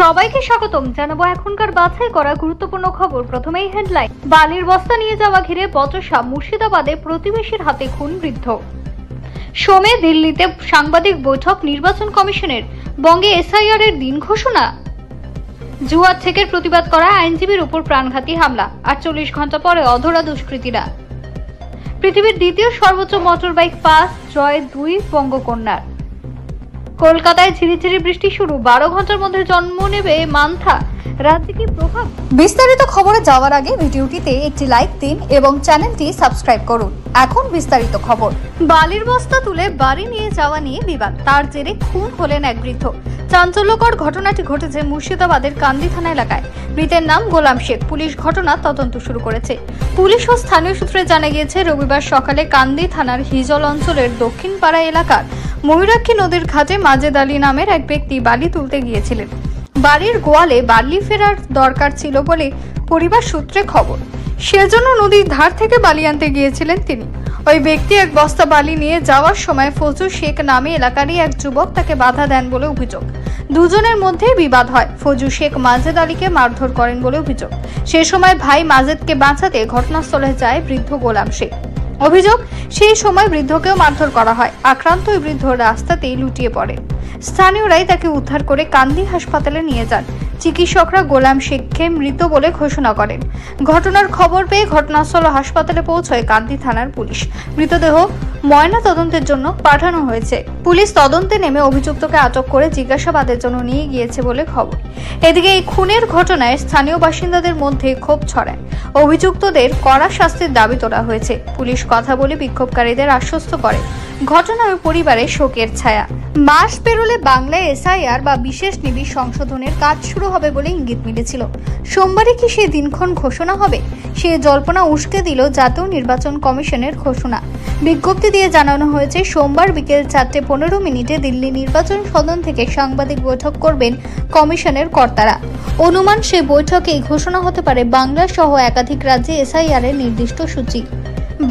সবাইকে স্বাগতম জানাবো এখনকার বাছাই করা গুরুত্বপূর্ণ খবর। প্রথমেই হেডলাইন। বালির বস্তা নিয়ে যাওয়া ঘিরে বচসা, মুর্শিদাবাদে প্রতিবেশীর হাতে খুন বৃদ্ধ। সোমে দিল্লিতে সাংবাদিক বৈঠক, নির্বাচন কমিশনের বঙ্গে এসআইআর এর দিন ঘোষণা। জুয়ার চেকের প্রতিবাদ করা আইনজীবীর উপর প্রাণঘাতী হামলা, 48 ঘন্টা পরে অধরা দুষ্কৃতীরা। পৃথিবীর দ্বিতীয় সর্বোচ্চ মোটরবাইক পাস জয় 2 বঙ্গকন্যার। কলকাতায় ঝিরিঝিরি বৃষ্টি শুরু, 12 ঘন্টার মধ্যে জন্ম নেবে মান্থা। রাজ্যে কি প্রভাব? বিস্তারিত খবরে যাওয়ার আগে ভিডিওটিতে একটি লাইক দিন এবং চ্যানেলটি সাবস্ক্রাইব করুন। এখন বিস্তারিত খবর। বালির বস্তা তুলে বাড়ি নিয়ে যাওয়া নিয়ে বিবাদ, তার জেরে খুন হলেন এক বৃদ্ধ। চাঞ্চল্যকর ঘটনাটি ঘটেছে মুর্শিদাবাদের কান্দি থানা এলাকায়। মৃতের নাম গোলাম শেখ। পুলিশ ঘটনার তদন্ত শুরু করেছে। পুলিশ ও স্থানীয় সূত্রে জানা গিয়েছে, রবিবার সকালে কান্দি থানার হিজল অঞ্চলের দক্ষিণ পাড়া এলাকার ময়ূরাক্ষী নদীর ঘাটে মাজেদ আলী নামের এক ব্যক্তি বালি তুলতে গিয়েছিলেন। বাড়ির গোয়ালে বালি ফেরার দরকার ছিল বলে পরিবার সূত্রে খবর। সেজন্য নদীর ধার থেকে বালি আনতে গিয়েছিলেন তিনি। ওই ব্যক্তি এক বস্তা বালি নিয়ে যাওয়ার সময় ফজু শেখ নামে এলাকারই এক যুবক তাকে বাধা দেন বলে অভিযোগ। দুজনের মধ্যে বিবাদ হয়। ফজু শেখ মাজেদ আলীকে মারধর করেন বলে অভিযোগ। সে সময় ভাই মাজেদকে বাঁচাতে ঘটনাস্থলে যায় বৃদ্ধ গোলাম শেখ। অভিযোগ, সেই সময় বৃদ্ধকেও মারধর করা হয়। আক্রান্ত ওই বৃদ্ধ রাস্তাতেই লুটিয়ে পড়ে। স্থানীয়রাই তাকে উদ্ধার করে কান্দি হাসপাতালে নিয়ে যান। চিকিৎসকরা গোলাম শেখকে মৃত বলে ঘোষণা করেন। ঘটনার খবর পেয়ে ঘটনাস্থল হাসপাতালে পৌঁছয় কান্দি থানার পুলিশ। মৃতদেহ ময়না তদন্তের জন্য পাঠানো হয়েছে। পুলিশ তদন্তে নেমে অভিযুক্তকে আটক করে জিজ্ঞাসাবাদের জন্য নিয়ে গিয়েছে বলে খবর। এদিকে এই খুনের ঘটনায় স্থানীয় বাসিন্দাদের মধ্যে ক্ষোভ ছড়ায়। অভিযুক্তদের কড়া শাস্তির দাবি তোলা হয়েছে। পুলিশ কথা বলে বিক্ষোভকারীদের আশ্বস্ত করে। ঘটনার পরিবারে শোকের ছায়া। মাস পেরোলে বাংলায় এসআইআর বা বিশেষ নিবিড় সংশোধনের কাজ শুরু হবে বলে ইঙ্গিত মিলেছিল। সোমবারই কি সেই দিনক্ষণ ঘোষণা হবে? সে জল্পনা উস্কে দিল জাতীয় নির্বাচন কমিশনের ঘোষণা। বিজ্ঞপ্তি দিয়ে জানানো হয়েছে, সোমবার বিকেল 4:15 দিল্লি নির্বাচন সদন থেকে সাংবাদিক বৈঠক করবেন কমিশনের কর্তারা। অনুমান সে বৈঠকেই ঘোষণা হতে পারে বাংলা সহ একাধিক রাজ্যে এসআইআর এর নির্দিষ্ট সূচি।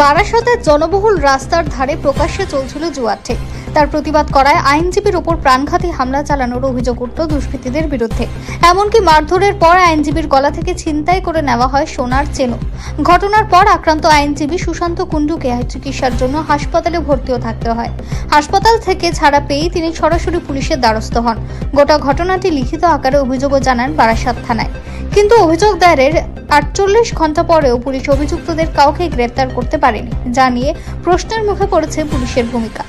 বারাসতের জনবহুল রাস্তার ধারে প্রকাশ্যে চলছিল জুয়ার ঠেক। তার প্রতিবাদ করায় আইনজীবীর উপর প্রাণঘাতী হামলা চালানোর অভিযোগ উঠল দুষ্কৃতীদের বিরুদ্ধে। এমনকি মারধরের পর আইনজীবীর গলা থেকে ছিনতাই করে নেওয়া হয় সোনার চেনও। ঘটনার পর আক্রান্ত আইনজীবী সুশান্ত কুণ্ডুকে চিকিৎসার জন্য হাসপাতালে ভর্তিও থাকতে হয়। হাসপাতাল থেকে ছাড়া পেয়েই তিনি সরাসরি পুলিশের দ্বারস্থ হন। গোটা ঘটনাটি লিখিত আকারে অভিযোগও জানান বারাসাত থানায়। কিন্তু অভিযোগ দায়েরের 48 ঘন্টা পরেও পুলিশ অভিযুক্তদের কাউকে গ্রেফতার করতে পারেনি, যা নিয়ে প্রশ্নের মুখে পড়েছে পুলিশের ভূমিকা।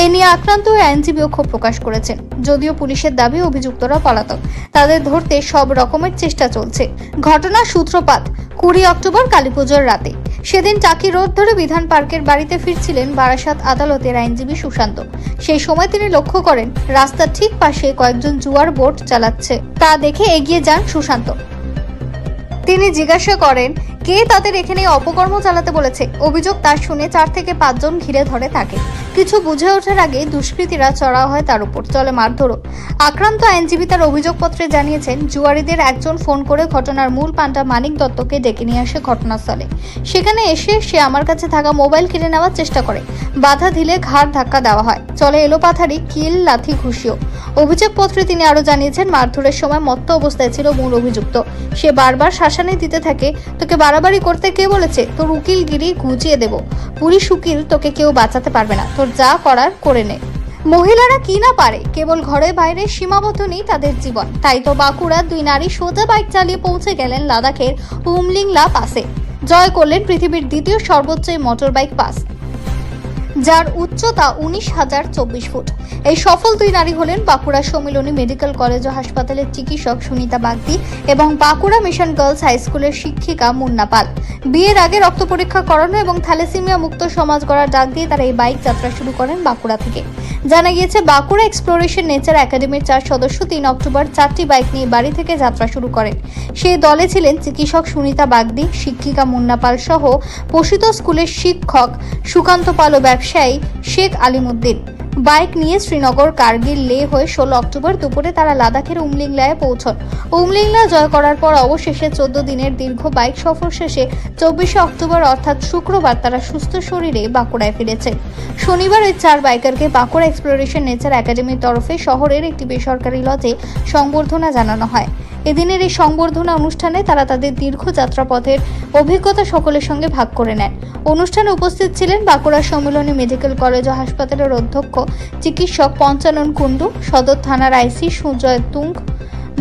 এ নিয়ে আক্রান্ত আইনজীবীও ক্ষোভ প্রকাশ করেছেন। যদিও পুলিশের দাবি অভিযুক্তরা পলাতক, তাদের ধরতে সব রকমের চেষ্টা চলছে। ঘটনার সূত্রপাত 20 অক্টোবর কালীপুজোর রাতে। সেদিন টাকি রোড ধরে বিধান পার্কের বাড়িতে ফিরছিলেন বারাসাত আদালতের আইনজীবী সুশান্ত। সেই সময় তিনি লক্ষ্য করেন রাস্তার ঠিক পাশে কয়েকজন জুয়ার বোট চালাচ্ছে। তা দেখে এগিয়ে যান সুশান্ত। তিনি জিজ্ঞাসা করেন, কে তাদের এখানে অপকর্ম চালাতে বলেছে। অভিযোগ তার শুনে 4 থেকে 5 জন ঘিরে ধরে তাকে। কিছু বুঝে ওঠার আগে দুষ্কৃতীরা চড়াও হয় তার উপর, চলে মারধরও। আক্রান্ত আইনজীবী তার অভিযোগপত্রে জানিয়েছেন, জুয়ারিদের একজন ফোন করে ঘটনার মূল পান্ডা মানিক দত্তকে ডেকে নিয়ে আসে ঘটনাস্থলে। সেখানে এসে সে আমার কাছে থাকা মোবাইল কিনে নেওয়ার চেষ্টা করে। বাধা দিলে ঘাড় ধাক্কা দেওয়া হয়, চলে এলোপাথারি, কিল, লাথি, ঘুষিও। অভিযোগপত্রে তিনি আরো জানিয়েছেন, মারধরের সময় মত্ত অবস্থায় ছিল মূল অভিযুক্ত। সে বারবার শাসানি দিতে থাকে, তোকে বাড়াবাড়ি করতে কে বলেছে? তোর উকিলগিরি ঘুচিয়ে দেব। পুলিশ উকিল, তোকে কেউ বাঁচাতে পারবে না, তোর যা করার করে নে। মহিলারা কি না পারে, কেবল ঘরে বাইরে সীমাবদ্ধ নেই তাদের জীবন। তাই তো বাঁকুড়ার 2 নারী সোজা বাইক চালিয়ে পৌঁছে গেলেন লাদাখের উমলিংলা পাসে। জয় করলেন পৃথিবীর দ্বিতীয় সর্বোচ্চ মোটর বাইক পাস, যার উচ্চতা 19,024 ফুট। এই সফল 2 নারী হলেন বাঁকুড়া সম্মিলনী মেডিকেল কলেজ ও হাসপাতালের চিকিৎসক সুনিতা বাগদি এবং বাঁকুড়া মিশন গার্লস হাই স্কুলের শিক্ষিকা মুন্না পাল। বিয়ের আগে রক্ত পরীক্ষা করানো এবং থ্যালাসেমিয়া মুক্ত সমাজ গড়ার ডাক দিয়ে তারা এই বাইক যাত্রা শুরু করেন বাঁকুড়া থেকে। জানা গিয়েছে, বাঁকুড়া এক্সপ্লোরেশন নেচার একাডেমির 4 সদস্য 3 অক্টোবর 4টি বাইক নিয়ে বাড়ি থেকে যাত্রা শুরু করেন। সেই দলে ছিলেন চিকিৎসক সুনিতা বাগদি, শিক্ষিকা মুন্না পাল সহ পোষিত স্কুলের শিক্ষক সুকান্ত পাল ও ব্যবসায়ী শেখ আলিমুদ্দিন। বাইক নিয়ে শ্রীনগর, কার্গিল, লে হয়ে 16 অক্টোবর দুপুরে তারা লাদাখের উমলিংলায় পৌঁছন। উমলিংলা জয় করার পর অবশেষে 14 দিনের দীর্ঘ বাইক সফর শেষে 24 অক্টোবর অর্থাৎ শুক্রবার তারা সুস্থ শরীরে বাঁকুড়ায় ফিরেছে। শনিবার এই 4 বাইকারকে বাঁকুড়া এক্সপ্লোরেশন নেচার একাডেমির তরফে শহরের একটি বেসরকারি লজে সংবর্ধনা জানানো হয়। এদিনের এই সংবর্ধনা অনুষ্ঠানে তারা তাদের দীর্ঘ যাত্রাপথের অভিজ্ঞতা সকলের সঙ্গে ভাগ করে নেন। অনুষ্ঠানে উপস্থিত ছিলেন বাঁকুড়া সম্মিলনী মেডিকেল কলেজ ও হাসপাতালের অধ্যক্ষ চিকিৎসক পঞ্চানন কুণ্ডু, সদর থানার IC Sujoy Tung,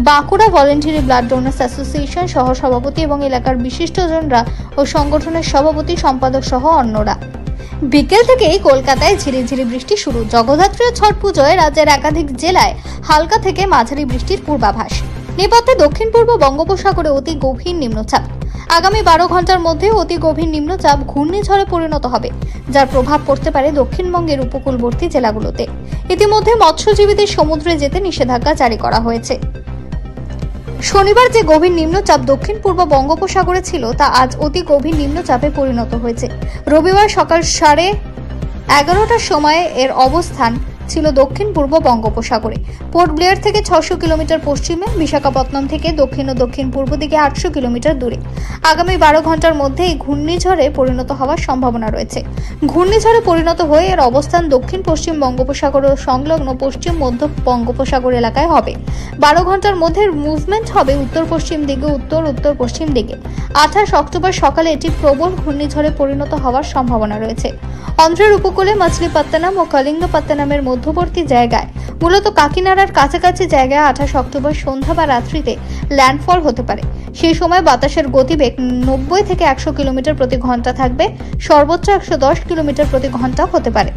Bankura voluntary blood donors association সহ সভাপতি এবং এলাকার বিশিষ্টজনরা ও সংগঠনের সভাপতি, সম্পাদক সহ অন্যরা। বিকেল থেকেই কলকাতায় ঝিরিঝিরি বৃষ্টি শুরু। জগদ্ধাত্রী ও ছট পুজোয় রাজ্যের একাধিক জেলায় হালকা থেকে মাঝারি বৃষ্টির পূর্বাভাস। নেপথ্যে দক্ষিণ পূর্ব বঙ্গোপসাগরে অতি গভীর নিম্নচাপ। আগামী 12 ঘন্টার মধ্যে অতি গভীর নিম্নচাপ ঘূর্ণিঝড়ে পরিণত হবে, যার প্রভাব পড়তে পারে দক্ষিণবঙ্গের উপকূলবর্তী জেলাগুলোতে। ইতিমধ্যে মৎস্যজীবীদের সমুদ্রে যেতে নিষেধাজ্ঞা জারি করা হয়েছে। শনিবার যে গভীর নিম্নচাপ দক্ষিণ পূর্ব বঙ্গোপসাগরে ছিল তা আজ অতি গভীর নিম্নচাপে পরিণত হয়েছে। রবিবার সকাল 11:30টার সময় এর অবস্থান ছিল দক্ষিণ পূর্ব বঙ্গোপসাগরে। পোর্ট ব্লেয়ার থেকে 600 কিলোমিটার পশ্চিমে, বিশাখাপত্তনম থেকে দক্ষিণ ও দক্ষিণ পূর্ব দিকে 800 কিলোমিটার দূরে। আগামী 12 ঘন্টার মধ্যে এই ঘূর্ণিঝড়ে পরিণত হওয়ার সম্ভাবনা রয়েছে। ঘূর্ণিঝড়ে পরিণত হয়ে এর অবস্থান দক্ষিণ পশ্চিম বঙ্গোপসাগর ও সংলগ্ন পশ্চিম মধ্য বঙ্গোপসাগর এলাকায় হবে। 12 ঘন্টার মধ্যে মুভমেন্ট হবে উত্তর পশ্চিম দিকে, উত্তর উত্তর পশ্চিম দিকে। 28 অক্টোবর সকালে এটি প্রবল ঘূর্ণিঝড়ে পরিণত হওয়ার সম্ভাবনা রয়েছে। অন্ধ্রের উপকূলে মাছলিপত্তনম ও কলিঙ্গপত্তনমের মধ্যবর্তী জায়গায়, মূলত কাকিনাড়ার কাছাকাছি জায়গায় 28 অক্টোবর সন্ধ্যা বা রাত্রিতে ল্যান্ডফল হতে পারে। সেই সময় বাতাসের গতিবেগ 90 থেকে 100 কিলোমিটার প্রতি ঘন্টা থাকবে, সর্বোচ্চ 110 কিলোমিটার প্রতি ঘন্টা হতে পারে।